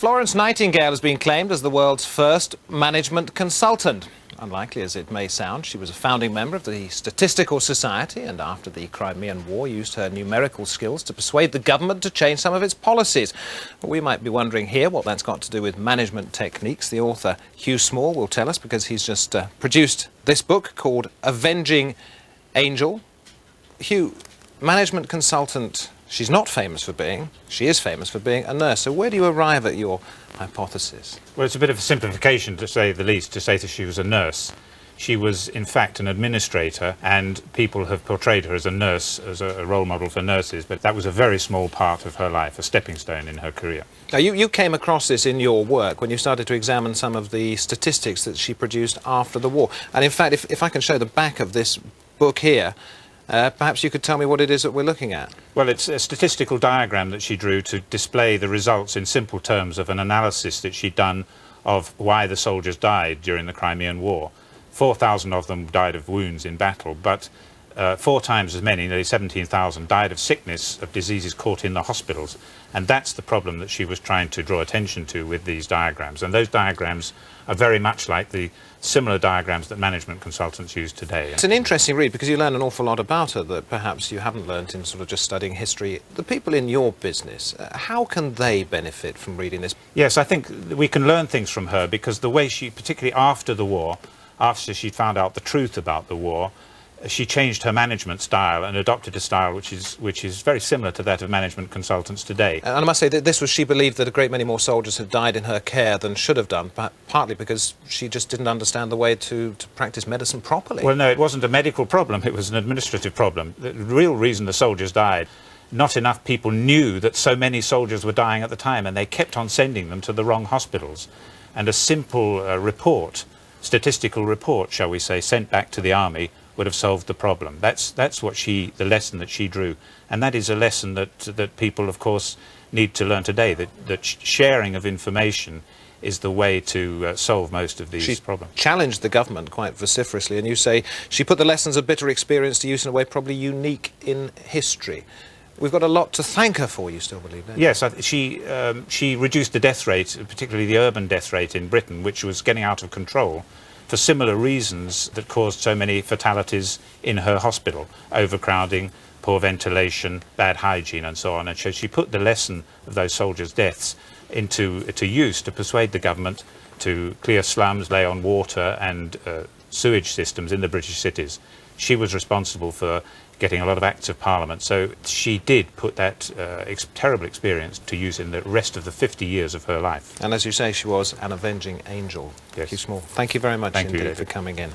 Florence Nightingale has been claimed as the world's first management consultant. Unlikely as it may sound, she was a founding member of the Statistical Society and after the Crimean War used her numerical skills to persuade the government to change some of its policies. But we might be wondering here what that's got to do with management techniques. The author Hugh Small will tell us because he's just produced this book called Avenging Angel. Hugh, management consultant, she's not famous for being, she is famous for being a nurse. So where do you arrive at your hypothesis? Well, it's a bit of a simplification, to say the least, to say that she was a nurse. She was, in fact, an administrator, and people have portrayed her as a nurse, as a role model for nurses, but that was a very small part of her life, a stepping stone in her career. Now, you came across this in your work when you started to examine some of the statistics that she produced after the war. And in fact, if I can show the back of this book here, perhaps you could tell me what it is that we're looking at. Well, it's a statistical diagram that she drew to display the results in simple terms of an analysis that she'd done of why the soldiers died during the Crimean War. 4,000 of them died of wounds in battle, but 4 times as many, nearly 17,000, died of sickness, of diseases caught in the hospitals. And that's the problem that she was trying to draw attention to with these diagrams. And those diagrams are very much like the similar diagrams that management consultants use today. It's an interesting read because you learn an awful lot about her that perhaps you haven't learnt in sort of just studying history. The people in your business, how can they benefit from reading this? Yes, I think we can learn things from her because the way she, particularly after the war, after she found out the truth about the war, she changed her management style and adopted a style which is very similar to that of management consultants today. And I must say that this was, she believed that a great many more soldiers had died in her care than should have done, partly because she just didn't understand the way to practice medicine properly. Well, no, it wasn't a medical problem, it was an administrative problem. The real reason the soldiers died, not enough people knew that so many soldiers were dying at the time, and they kept on sending them to the wrong hospitals. And a simple report, statistical report, shall we say, sent back to the army would have solved the problem. That's what the lesson that she drew, and that is a lesson that people, of course, need to learn today. That sharing of information is the way to solve most of these problems. She challenged the government quite vociferously, and you say she put the lessons of bitter experience to use in a way probably unique in history. We've got a lot to thank her for, you still believe, don't you? Yes, she reduced the death rate, particularly the urban death rate in Britain, which was getting out of control, for similar reasons that caused so many fatalities in her hospital: overcrowding, poor ventilation, bad hygiene and so on. And so she put the lesson of those soldiers' deaths into use to persuade the government to clear slums, lay on water and sewage systems in the British cities. She was responsible for getting a lot of acts of parliament, so she did put that terrible experience to use in the rest of the 50 years of her life. And as you say, she was an avenging angel. Yes. Hugh Small, thank you very much indeed for coming in.